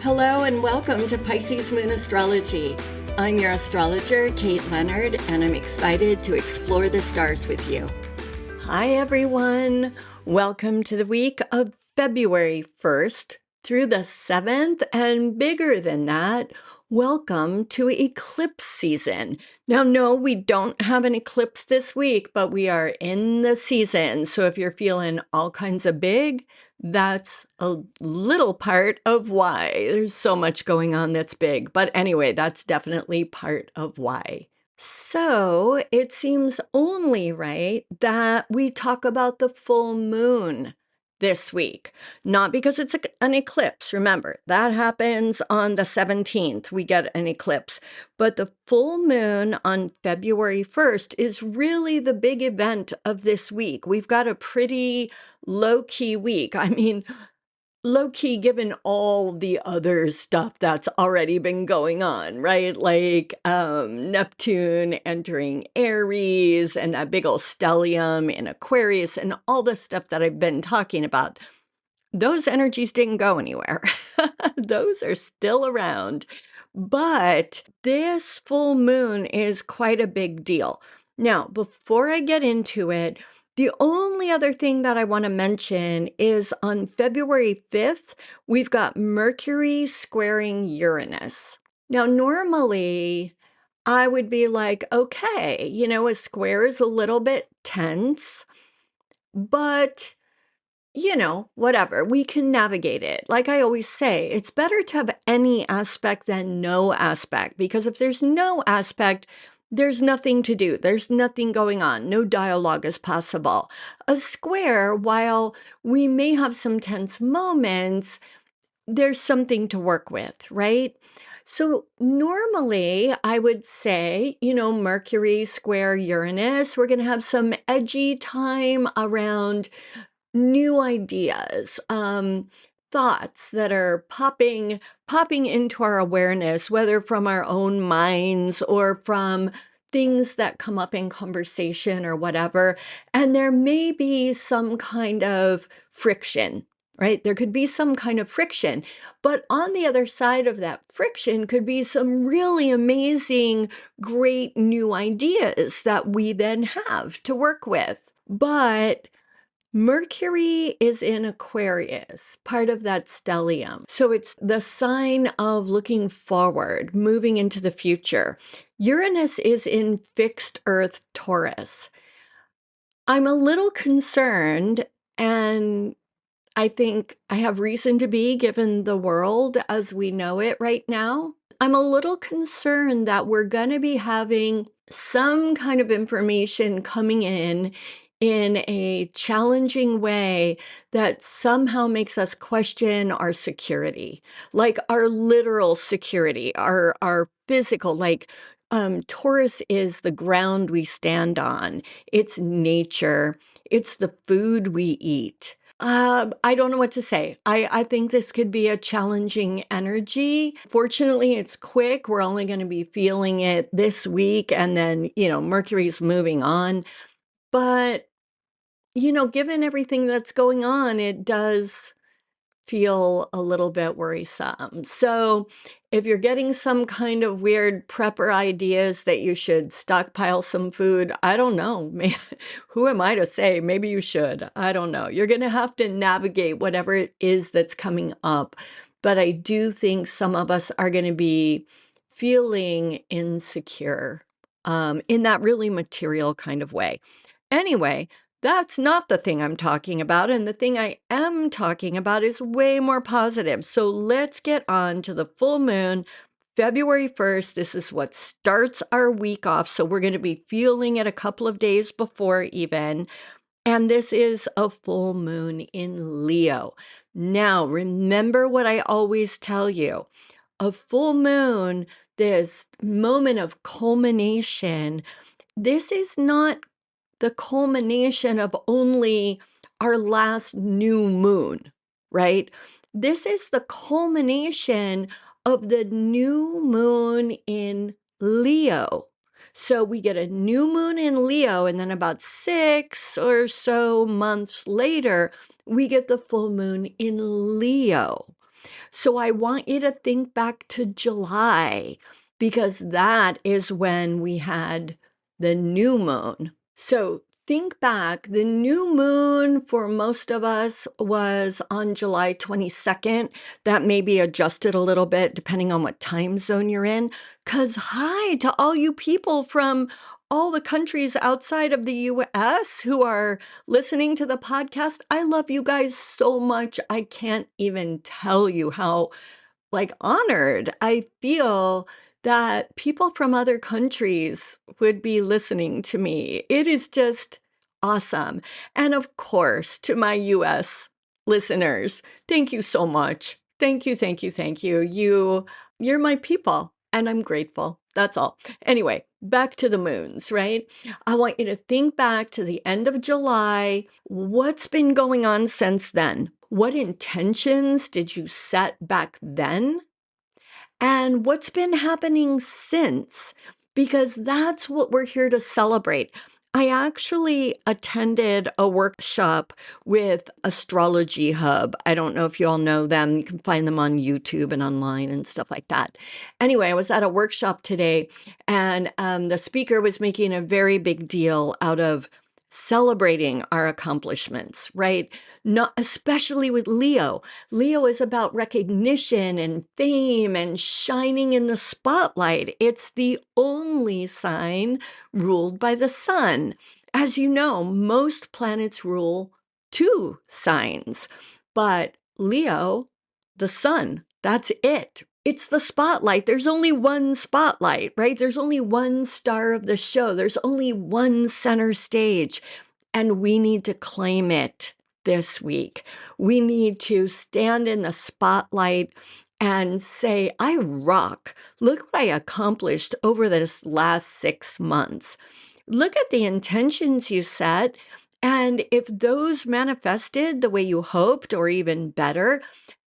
Hello and welcome to Pisces Moon Astrology. I'm your astrologer, Kate Leonard, and I'm excited to explore the stars with you. Hi, everyone. Welcome to the week of February 1st through the 7th, and bigger than that, welcome to eclipse season. Now, no, we don't have an eclipse this week, but we are in the season. So if you're feeling all kinds of big, that's a little part of why. There's so much going on that's big. But anyway, that's definitely part of why. So it seems only right that we talk about the full moon this week, not because it's an eclipse. Remember, that happens on the 17th. We get an eclipse, but the full moon on February 1st is really the big event of this week. We've got a pretty low-key week. I mean, low-key given all the other stuff that's already been going on, right? Like Neptune entering Aries and that big old stellium in Aquarius and all the stuff that I've been talking about. Those energies didn't go anywhere. Those are still around. But this full moon is quite a big deal. Now, before I get into it, the only other thing that I want to mention is on February 5th, we've got Mercury squaring Uranus. Now, normally, I would be like, okay, a square is a little bit tense, but whatever, we can navigate it. Like I always say, it's better to have any aspect than no aspect, because if there's no aspect, there's nothing to do. There's nothing going on. No dialogue is possible. A square, while we may have some tense moments, there's something to work with, right? So normally I would say, Mercury square Uranus, we're going to have some edgy time around new ideas, thoughts that are popping into our awareness, whether from our own minds or from things that come up in conversation or whatever. And there may be some kind of friction, right? There could be some kind of friction, but on the other side of that friction could be some really amazing, great new ideas that we then have to work with. But Mercury is in Aquarius, part of that stellium. So it's the sign of looking forward, moving into the future. Uranus is in fixed Earth Taurus. I'm a little concerned, and I think I have reason to be, given the world as we know it right now. I'm a little concerned that we're going to be having some kind of information coming in a challenging way that somehow makes us question our security, like our literal security, our physical, like Taurus is the ground we stand on. It's nature. It's the food we eat. I don't know what to say. I think this could be a challenging energy. Fortunately, it's quick. We're only going to be feeling it this week, and then, Mercury's moving on. But, given everything that's going on, it does feel a little bit worrisome. So if you're getting some kind of weird prepper ideas that you should stockpile some food, I don't know. Who am I to say? Maybe you should. I don't know. You're going to have to navigate whatever it is that's coming up. But I do think some of us are going to be feeling insecure in that really material kind of way. Anyway, that's not the thing I'm talking about, and the thing I am talking about is way more positive. So let's get on to the full moon, February 1st. This is what starts our week off, so we're going to be feeling it a couple of days before even, and this is a full moon in Leo. Now, remember what I always tell you. A full moon, this moment of culmination, this is not the culmination of only our last new moon, right? This is the culmination of the new moon in Leo. So we get a new moon in Leo, and then about 6 or so months later, we get the full moon in Leo. So I want you to think back to July, because that is when we had the new moon. So think back, the new moon for most of us was on July 22nd. That may be adjusted a little bit depending on what time zone you're in. Because hi to all you people from all the countries outside of the US who are listening to the podcast. I love you guys so much. I can't even tell you how honored I feel that people from other countries would be listening to me. It is just awesome. And of course, to my US listeners, thank you so much. Thank you, thank you, thank you. You're my people, and I'm grateful. That's all. Anyway, back to the moons, right? I want you to think back to the end of July. What's been going on since then? What intentions did you set back then? And what's been happening since? Because that's what we're here to celebrate. I actually attended a workshop with Astrology Hub. I don't know if you all know them. You can find them on YouTube and online and stuff like that. Anyway, I was at a workshop today, and the speaker was making a very big deal out of celebrating our accomplishments, right? Not especially with Leo. Leo is about recognition and fame and shining in the spotlight. It's the only sign ruled by the sun. As you know, most planets rule two signs, but Leo, the sun, that's it. It's the spotlight. There's only one spotlight, right? There's only one star of the show. There's only one center stage, and we need to claim it this week. We need to stand in the spotlight and say, I rock. Look what I accomplished over this last 6 months. Look at the intentions you set. And if those manifested the way you hoped or even better,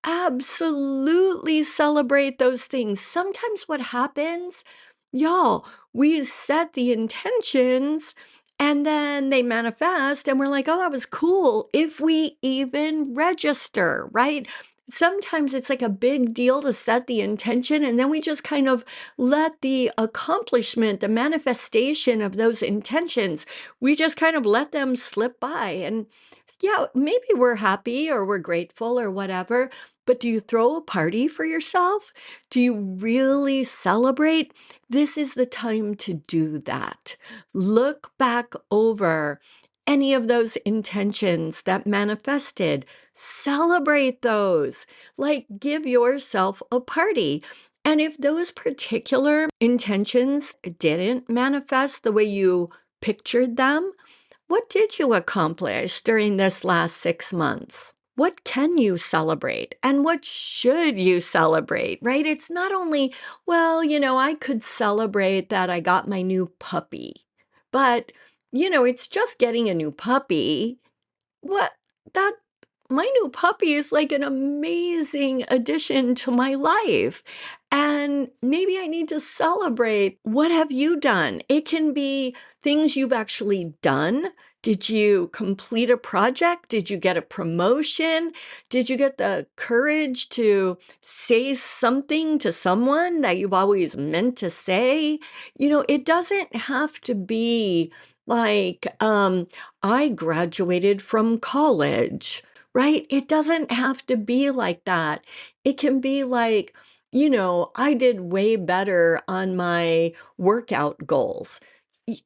absolutely celebrate those things. Sometimes what happens, y'all, we set the intentions and then they manifest and we're like, oh, that was cool. If we even register, right? Sometimes it's like a big deal to set the intention, and then we just kind of let the accomplishment, the manifestation of those intentions, we just kind of let them slip by. And yeah, maybe we're happy or we're grateful or whatever, but do you throw a party for yourself? Do you really celebrate? This is the time to do that. Look back over any of those intentions that manifested. Celebrate those. Like, give yourself a party. And if those particular intentions didn't manifest the way you pictured them, what did you accomplish during this last 6 months? What can you celebrate and what should you celebrate, right? It's not only, well, I could celebrate that I got my new puppy, but, it's just getting a new puppy. What that My new puppy is like an amazing addition to my life. And maybe I need to celebrate. What have you done? It can be things you've actually done. Did you complete a project? Did you get a promotion? Did you get the courage to say something to someone that you've always meant to say? It doesn't have to be like, I graduated from college, right? It doesn't have to be like that. It can be like, I did way better on my workout goals.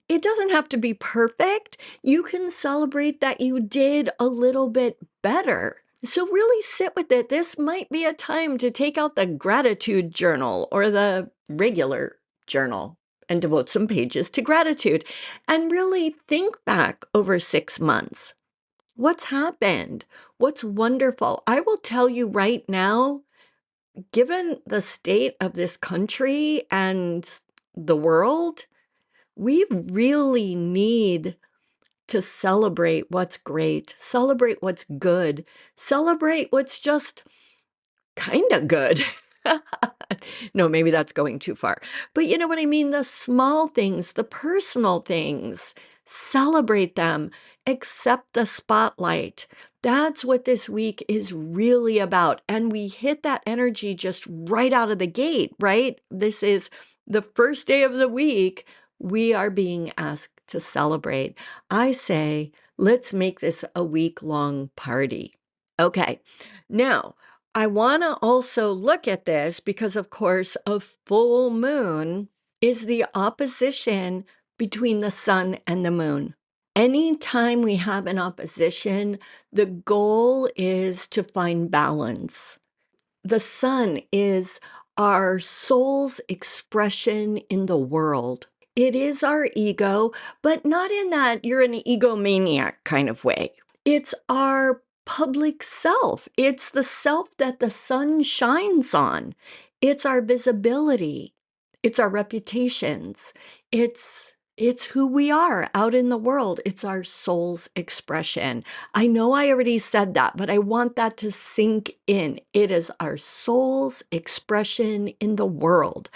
It doesn't have to be perfect. You can celebrate that you did a little bit better. So really sit with it. This might be a time to take out the gratitude journal or the regular journal and devote some pages to gratitude and really think back over 6 months. What's happened? What's wonderful? I will tell you right now, given the state of this country and the world, we really need to celebrate what's great, celebrate what's good, celebrate what's just kind of good. No, maybe that's going too far. But you know what I mean? The small things, the personal things, celebrate them, accept the spotlight. That's what this week is really about. And we hit that energy just right out of the gate, right? This is the first day of the week. We are being asked to celebrate. I say, let's make this a week-long party. Okay, now I want to also look at this because, of course, a full moon is the opposition between the sun and the moon. Anytime we have an opposition, the goal is to find balance. The sun is our soul's expression in the world. It is our ego, but not in that you're an egomaniac kind of way. It's our public self. It's the self that the sun shines on. It's our visibility. It's our reputations. It's who we are out in the world. It's our soul's expression. I know I already said that, but I want that to sink in. It is our soul's expression in the world.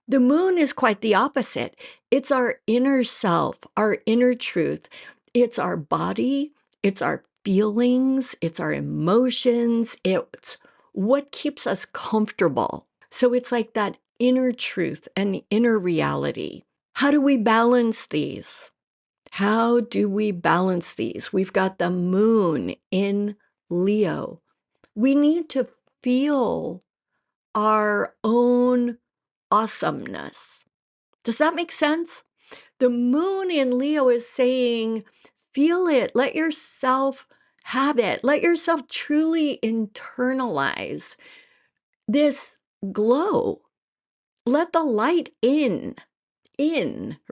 The moon is quite the opposite. It's our inner self, our inner truth. It's our body. It's our feelings. It's our emotions. It's what keeps us comfortable. So it's like that inner truth and inner reality. How do we balance these? How do we balance these? We've got the moon in Leo. We need to feel our own awesomeness. Does that make sense? The moon in Leo is saying, feel it, let yourself have it, let yourself truly internalize this glow. Let the light in,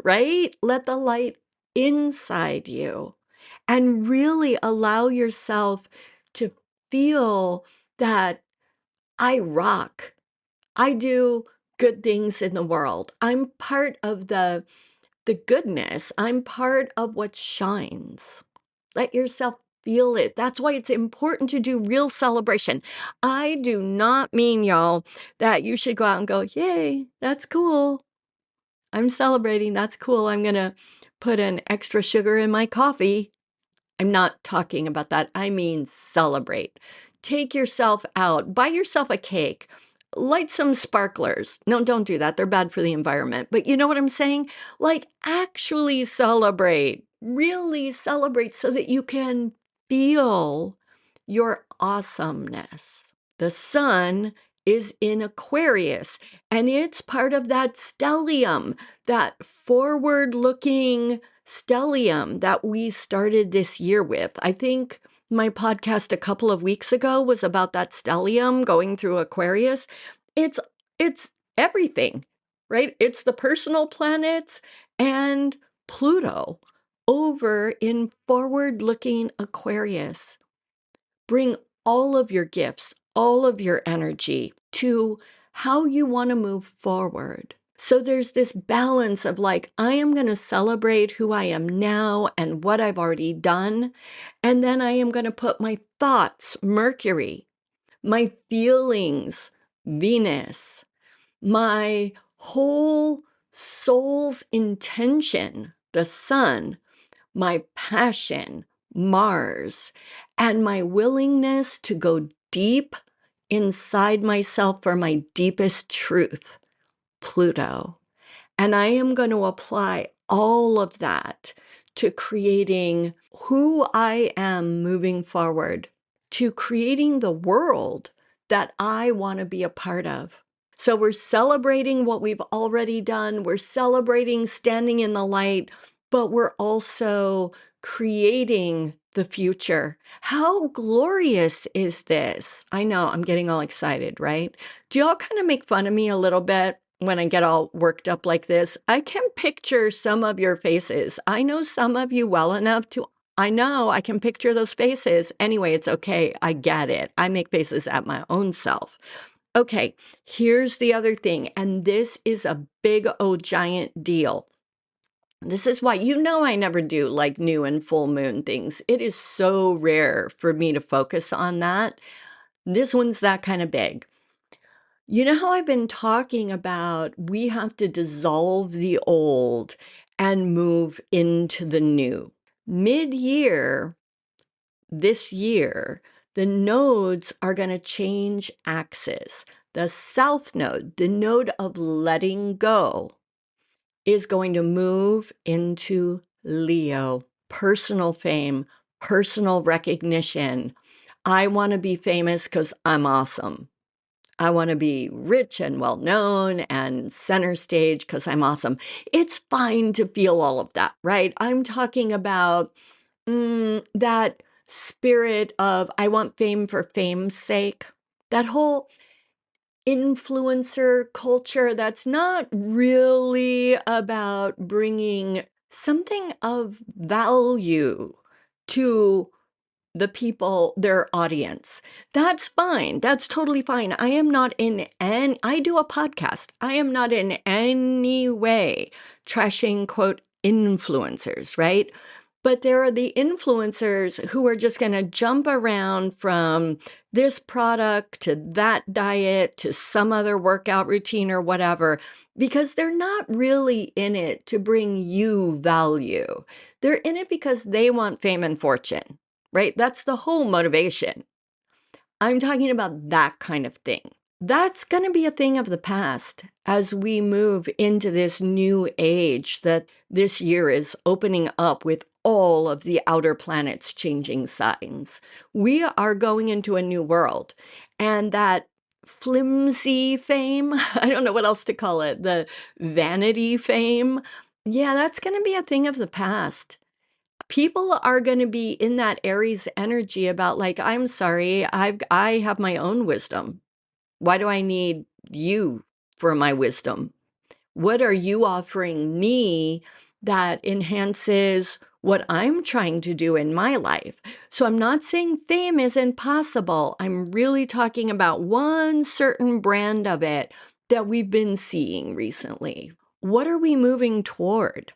right? Let the light inside you and really allow yourself to feel that I rock. I do good things in the world. I'm part of the goodness. I'm part of what shines. Let yourself feel it. That's why it's important to do real celebration. I do not mean, y'all, that you should go out and go, yay, that's cool. I'm celebrating. That's cool. I'm going to put an extra sugar in my coffee. I'm not talking about that. I mean, celebrate. Take yourself out, buy yourself a cake, light some sparklers. No, don't do that. They're bad for the environment. But you know what I'm saying? Like, actually celebrate, really celebrate so that you can feel your awesomeness. The sun is in Aquarius, and it's part of that stellium, that forward-looking stellium that we started this year with. I think my podcast a couple of weeks ago was about that stellium going through Aquarius. It's everything, right? It's the personal planets and Pluto over in forward-looking Aquarius. Bring all of your gifts, all of your energy to how you want to move forward. So there's this balance of like, I am going to celebrate who I am now and what I've already done. And then I am going to put my thoughts, Mercury, my feelings, Venus, my whole soul's intention, the sun, my passion, Mars, and my willingness to go deep inside myself for my deepest truth, Pluto. And I am going to apply all of that to creating who I am moving forward, to creating the world that I want to be a part of. So we're celebrating what we've already done. We're celebrating standing in the light, but we're also creating the future. How glorious is this? I know, I'm getting all excited, right? Do y'all kind of make fun of me a little bit when I get all worked up like this? I can picture some of your faces. I know some of you well enough to, I know I can picture those faces. Anyway, it's okay. I get it. I make faces at my own self. Okay, here's the other thing, and this is a big old giant deal. This is why, you know, I never do like new and full moon things. It is so rare for me to focus on that. This one's that kind of big. You know how I've been talking about we have to dissolve the old and move into the new. Mid-year, this year, the nodes are going to change axis. The south node, the node of letting go, is going to move into Leo, personal fame, personal recognition. I want to be famous because I'm awesome. I want to be rich and well-known and center stage because I'm awesome. It's fine to feel all of that, right? I'm talking about that spirit of I want fame for fame's sake. That whole influencer culture that's not really about bringing something of value to the people, their audience. That's fine. That's totally fine. I am not in any, I do a podcast. I am not in any way trashing, quote, influencers, right? But there are the influencers who are just going to jump around from this product to that diet to some other workout routine or whatever, because they're not really in it to bring you value. They're in it because they want fame and fortune, right? That's the whole motivation. I'm talking about that kind of thing. That's going to be a thing of the past as we move into this new age that this year is opening up with all of the outer planets changing signs. We are going into a new world, and that flimsy fame, I don't know what else to call it, the vanity fame, yeah, that's going to be a thing of the past. People are going to be in that Aries energy about like, I'm sorry, I have my own wisdom. Why do I need you for my wisdom? What are you offering me that enhances what I'm trying to do in my life? So I'm not saying fame isn't possible. I'm really talking about one certain brand of it that we've been seeing recently. What are we moving toward?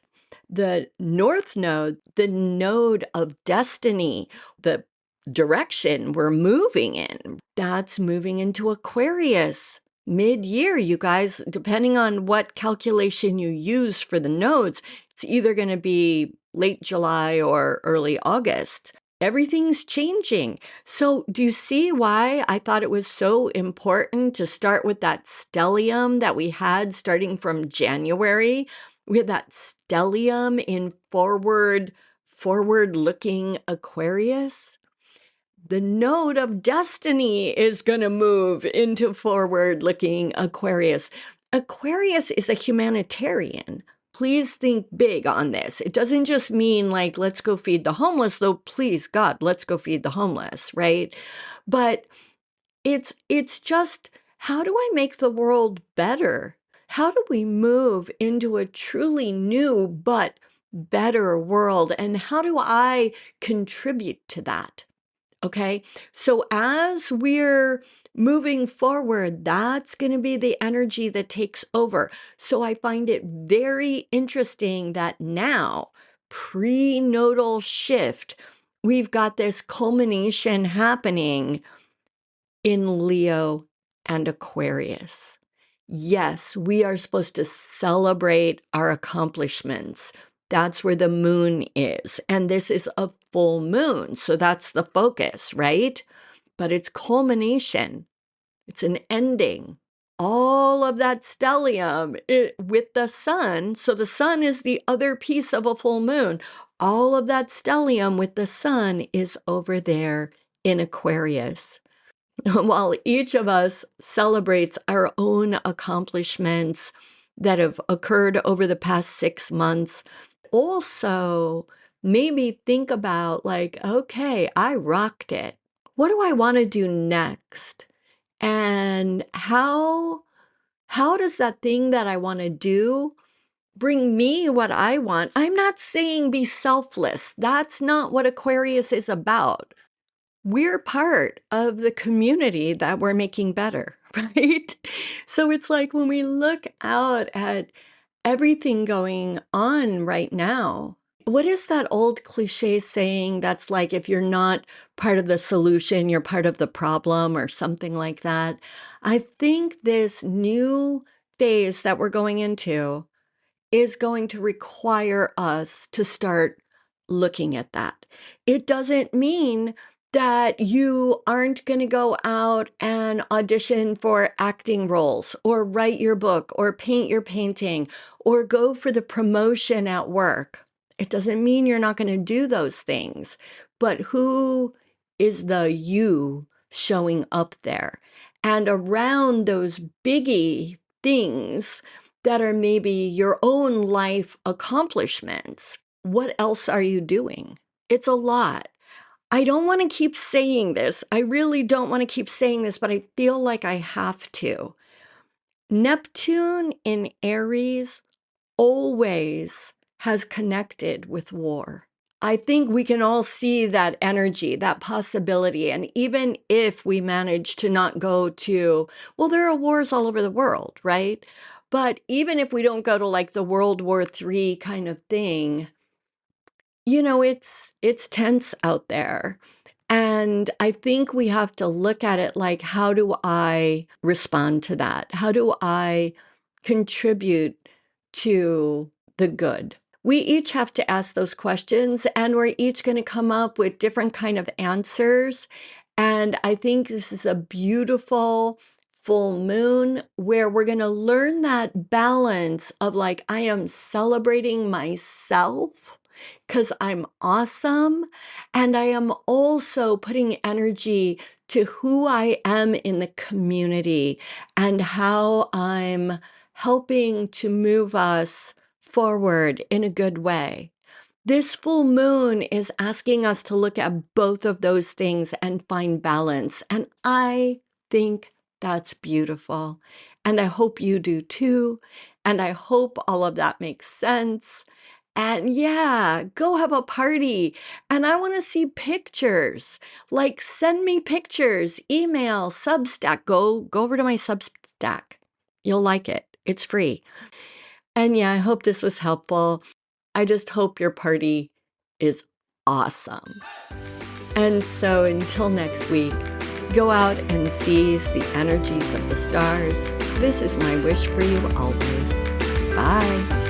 The North Node, the node of destiny, the direction we're moving in, that's moving into Aquarius mid-year, you guys. Depending on what calculation you use for the nodes, it's either going to be late July or early August. Everything's changing. So do you see why I thought it was so important to start with that stellium that we had starting from January? We had that stellium in forward-looking Aquarius. The node of destiny is going to move into forward-looking Aquarius. Aquarius is a humanitarian. Please think big on this. It doesn't just mean like, let's go feed the homeless, though, please, God, let's go feed the homeless, right? But it's just, how do I make the world better? How do we move into a truly new but better world? And how do I contribute to that? Okay, so as we're moving forward, that's going to be the energy that takes over. So I find it very interesting that now, prenodal shift, we've got this culmination happening in Leo and Aquarius. Yes, we are supposed to celebrate our accomplishments. That's where the moon is. And this is a full moon. So that's the focus, right? But it's culmination. It's an ending. All of that stellium with the sun. So the sun is the other piece of a full moon. All of that stellium with the sun is over there in Aquarius. While each of us celebrates our own accomplishments that have occurred over the past 6 months, also maybe think about like, okay, I rocked it. What do I want to do next? And how does that thing that I want to do bring me what I want? I'm not saying be selfless. That's not what Aquarius is about. We're part of the community that we're making better, right? So it's like when we look out at everything going on right now, what is that old cliche saying that's like, if you're not part of the solution, you're part of the problem or something like that? I think this new phase that we're going into is going to require us to start looking at that. It doesn't mean that you aren't going to go out and audition for acting roles or write your book or paint your painting or go for the promotion at work. It doesn't mean you're not going to do those things, but who is the you showing up there? And around those biggie things that are maybe your own life accomplishments, what else are you doing? It's a lot. I don't want to keep saying this. I really don't want to keep saying this, but I feel like I have to. Neptune in Aries always has connected with war. I think we can all see that energy, that possibility. And even if we manage to not go to, well, there are wars all over the world, right? But even if we don't go to like the World War III kind of thing, you know, it's tense out there. And I think we have to look at it like, how do I respond to that? How do I contribute to the good? We each have to ask those questions, and we're each going to come up with different kind of answers. And I think this is a beautiful full moon where we're going to learn that balance of like, I am celebrating myself because I'm awesome. And I am also putting energy to who I am in the community and how I'm helping to move us forward in a good way. This full moon is asking us to look at both of those things and find balance. And I think that's beautiful. And I hope you do too. And I hope all of that makes sense. And yeah, go have a party. And I want to see pictures. Like, send me pictures, email, Substack. Go over to my Substack. You'll like it. It's free. And yeah, I hope this was helpful. I just hope your party is awesome. And so until next week, go out and seize the energies of the stars. This is my wish for you always. Bye.